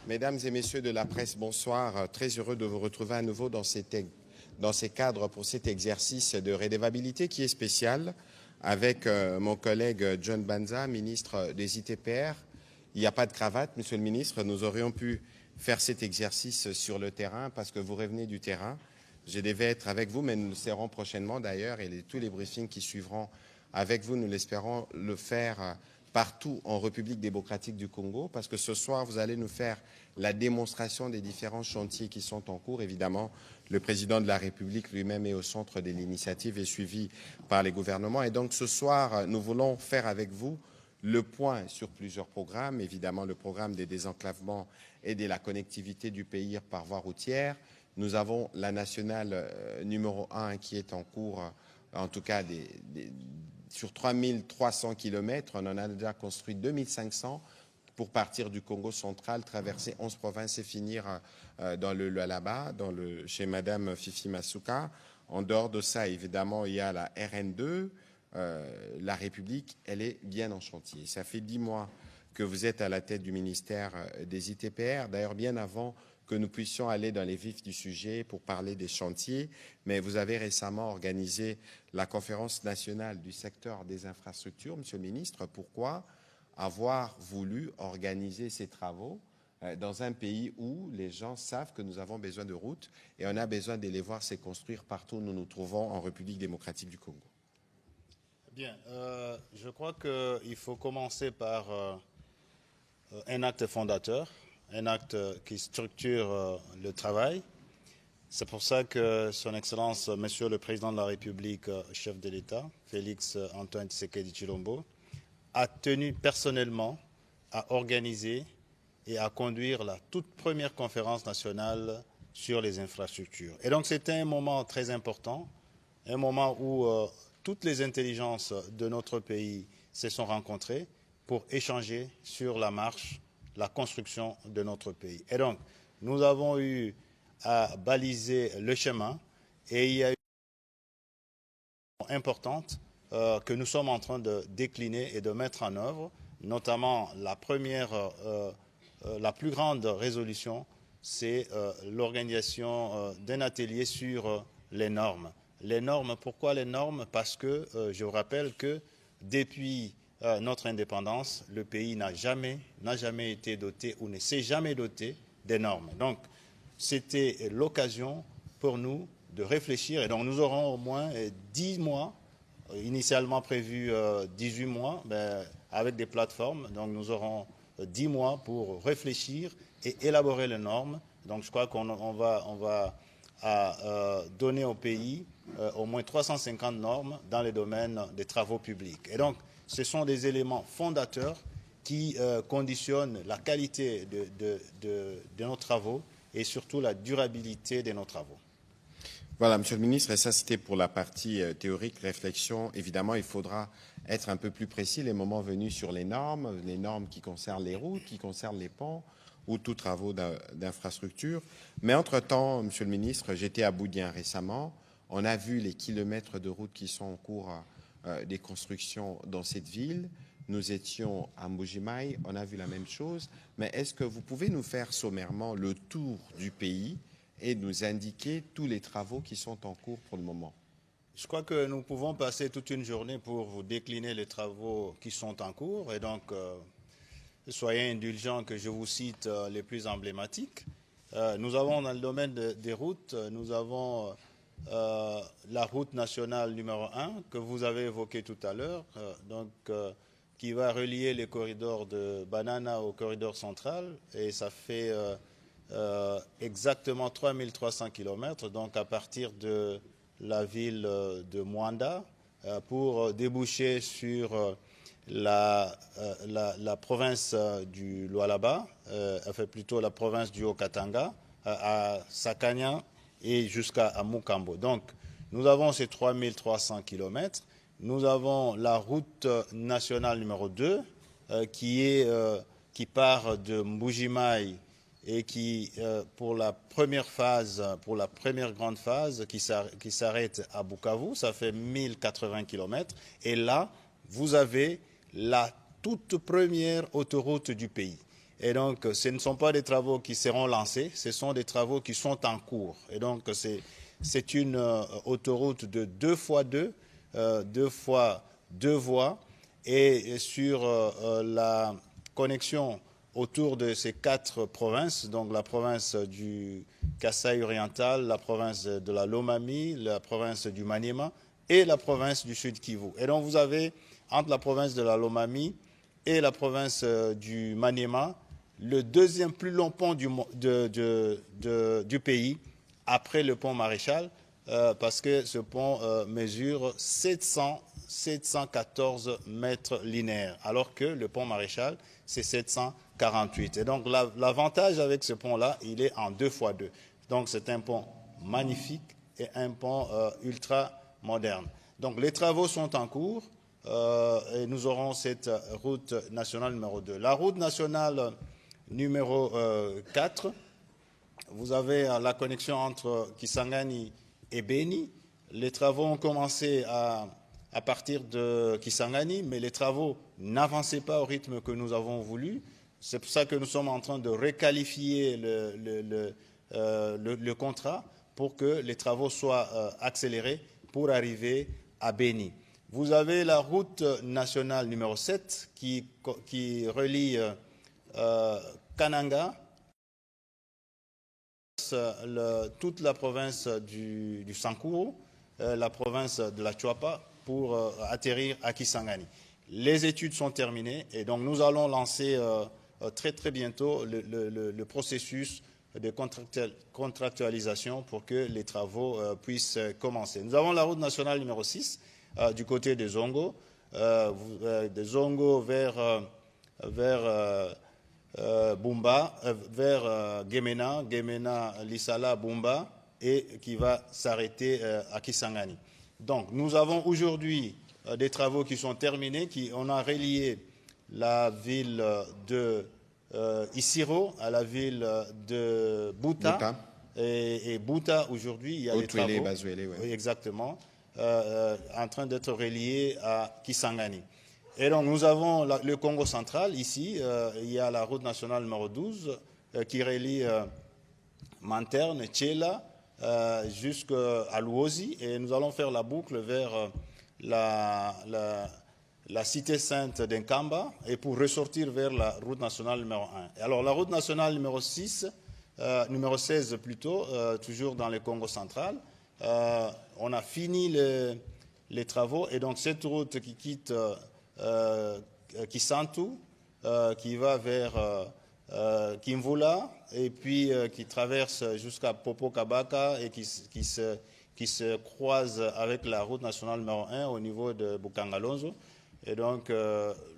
Mesdames et messieurs de la presse, bonsoir. Très heureux de vous retrouver à nouveau dans ces cadres pour cet exercice de redevabilité qui est spécial avec mon collègue John Banza, ministre des ITPR. Il n'y a pas de cravate, monsieur le ministre. Nous aurions pu faire cet exercice sur le terrain parce que vous revenez du terrain. Je devais être avec vous, mais nous le serons prochainement d'ailleurs et tous les briefings qui suivront avec vous, nous l'espérons le faire partout en République démocratique du Congo, parce que ce soir, vous allez nous faire la démonstration des différents chantiers qui sont en cours. Évidemment, le président de la République lui-même est au centre de l'initiative et suivi par les gouvernements. Et donc, ce soir, nous voulons faire avec vous le point sur plusieurs programmes. Évidemment, le programme des désenclavements et de la connectivité du pays par voie routière. Nous avons la nationale numéro 1 qui est en cours, en tout cas sur 3300 km, on en a déjà construit 2500 pour partir du Congo central, traverser 11 provinces et finir dans le Lualaba, chez Madame Fifi Masuka. En dehors de ça, évidemment, il y a la RN2. La République, elle est bien en chantier. Ça fait 10 mois que vous êtes à la tête du ministère des ITPR, d'ailleurs bien avant que nous puissions aller dans les vifs du sujet pour parler des chantiers, mais vous avez récemment organisé la conférence nationale du secteur des infrastructures, monsieur le ministre. Pourquoi avoir voulu organiser ces travaux dans un pays où les gens savent que nous avons besoin de routes et on a besoin de les voir se construire partout où nous nous trouvons en République démocratique du Congo? Bien, je crois qu'il faut commencer par un acte fondateur, un acte qui structure le travail. C'est pour ça que Son Excellence, Monsieur le Président de la République, chef de l'État, Félix Antoine Tshisekedi Tshilombo, a tenu personnellement à organiser et à conduire la toute première conférence nationale sur les infrastructures. Et donc c'était un moment très important, un moment où toutes les intelligences de notre pays se sont rencontrées pour échanger sur la marche, la construction de notre pays. Et donc, nous avons eu à baliser le chemin et il y a eu une importante que nous sommes en train de décliner et de mettre en œuvre, notamment la plus grande résolution, c'est l'organisation d'un atelier sur les normes. Les normes, pourquoi les normes? Parce que je vous rappelle que depuis notre indépendance, le pays n'a jamais été doté ou ne s'est jamais doté des normes. Donc, c'était l'occasion pour nous de réfléchir. Et donc, nous aurons au moins 10 mois, initialement prévu 18 mois, avec des plateformes. Donc, nous aurons 10 mois pour réfléchir et élaborer les normes. Donc, je crois qu'on va donner au pays au moins 350 normes dans les domaines des travaux publics. Et donc, ce sont des éléments fondateurs qui conditionnent la qualité de nos travaux et surtout la durabilité de nos travaux. Voilà, monsieur le ministre, et ça c'était pour la partie théorique, réflexion. Évidemment, il faudra être un peu plus précis les moments venus sur les normes qui concernent les routes, qui concernent les ponts ou tous travaux d'infrastructure. Mais entre-temps, monsieur le ministre, j'étais à Boudien récemment. On a vu les kilomètres de routes qui sont en cours des constructions dans cette ville. Nous étions à Mbuji-Mayi, on a vu la même chose. Mais est-ce que vous pouvez nous faire sommairement le tour du pays et nous indiquer tous les travaux qui sont en cours pour le moment? Je crois que nous pouvons passer toute une journée pour vous décliner les travaux qui sont en cours. Et donc, soyez indulgents que je vous cite les plus emblématiques. Nous avons dans le domaine des routes, nous avons la route nationale numéro 1 que vous avez évoquée tout à l'heure, qui va relier les corridors de Banana au corridor central, et ça fait exactement 3300 km, donc à partir de la ville de Mwanda, pour déboucher sur la province du Lualaba, enfin plutôt la province du Haut-Katanga, à Sakanya et jusqu'à Mukambo. Donc, nous avons ces 3300 km. Nous avons la route nationale numéro 2 qui part de Mbuji-Mayi et qui, pour la première grande phase, qui s'arrête à Bukavu, ça fait 1080 km. Et là, vous avez la toute première autoroute du pays. Et donc, ce ne sont pas des travaux qui seront lancés, ce sont des travaux qui sont en cours. Et donc, c'est une autoroute de 2x2, 2x2 voies. Et sur la connexion autour de ces 4 provinces, donc la province du Kasaï oriental, la province de la Lomami, la province du Maniema et la province du Sud Kivu. Et donc, vous avez, entre la province de la Lomami et la province du Maniema, le deuxième plus long pont du pays, après le pont Maréchal, parce que ce pont mesure 714 mètres linéaires, alors que le pont Maréchal, c'est 748. Et donc, l'avantage avec ce pont-là, il est en 2x2. Donc, c'est un pont magnifique et un pont ultra moderne. Donc, les travaux sont en cours et nous aurons cette route nationale numéro 2. La route nationale numéro 4, vous avez la connexion entre Kisangani et Beni. Les travaux ont commencé à partir de Kisangani, mais les travaux n'avançaient pas au rythme que nous avons voulu. C'est pour ça que nous sommes en train de requalifier le contrat pour que les travaux soient accélérés pour arriver à Beni. Vous avez la route nationale numéro 7 qui relie Kananga, toute la province du Sankuru, la province de la Chuapa, pour atterrir à Kisangani. Les études sont terminées et donc nous allons lancer très très bientôt le processus de contractualisation pour que les travaux puissent commencer. Nous avons la route nationale numéro 6 du côté de Zongo, de Zongo vers Bumba, vers Gemena, Lissala, Bumba, et qui va s'arrêter à Kisangani. Donc, nous avons aujourd'hui des travaux qui sont terminés, on a relié la ville de Isiro à la ville de Buta. Et Buta, aujourd'hui, il y a des travaux. Bazuele, ouais. Oui, exactement, en train d'être reliés à Kisangani. Et donc, nous avons le Congo central, ici, il y a la route nationale numéro 12 qui relie Manterne, Tchela, jusqu'à Luozi, et nous allons faire la boucle vers la cité sainte d'Enkamba, et pour ressortir vers la route nationale numéro 1. Alors, la route nationale numéro 16 plutôt, toujours dans le Congo central, on a fini les travaux, et donc cette route qui quitte Kisantu, qui va vers Kimvula, et puis qui traverse jusqu'à Popo Kabaka et qui se croise avec la route nationale numéro 1 au niveau de Bukangalonzo. Et donc,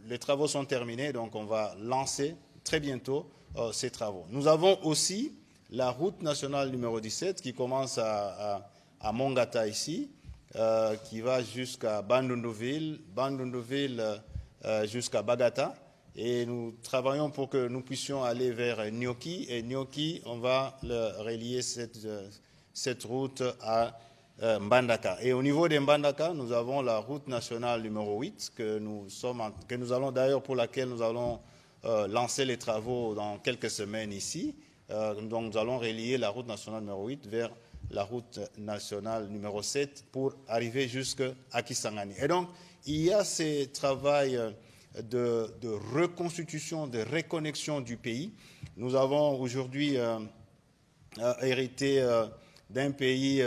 les travaux sont terminés, donc on va lancer très bientôt ces travaux. Nous avons aussi la route nationale numéro 17 qui commence à Mongata ici, qui va jusqu'à Bandundouville, jusqu'à Bagata. Et nous travaillons pour que nous puissions aller vers Nyoki. Et Nyoki, on va relier cette route à Mbandaka. Et au niveau de Mbandaka, nous avons la route nationale numéro 8 que nous allons d'ailleurs, pour laquelle nous allons lancer les travaux dans quelques semaines ici. Donc nous allons relier la route nationale numéro 8 vers la route nationale numéro 7 pour arriver jusqu'à Kisangani. Et donc, il y a ces travaux de reconstitution, de reconnexion du pays. Nous avons aujourd'hui hérité d'un pays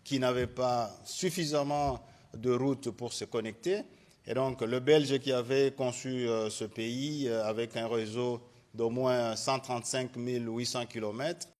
qui n'avait pas suffisamment de routes pour se connecter. Et donc, le Belge qui avait conçu ce pays avec un réseau d'au moins 135 800 km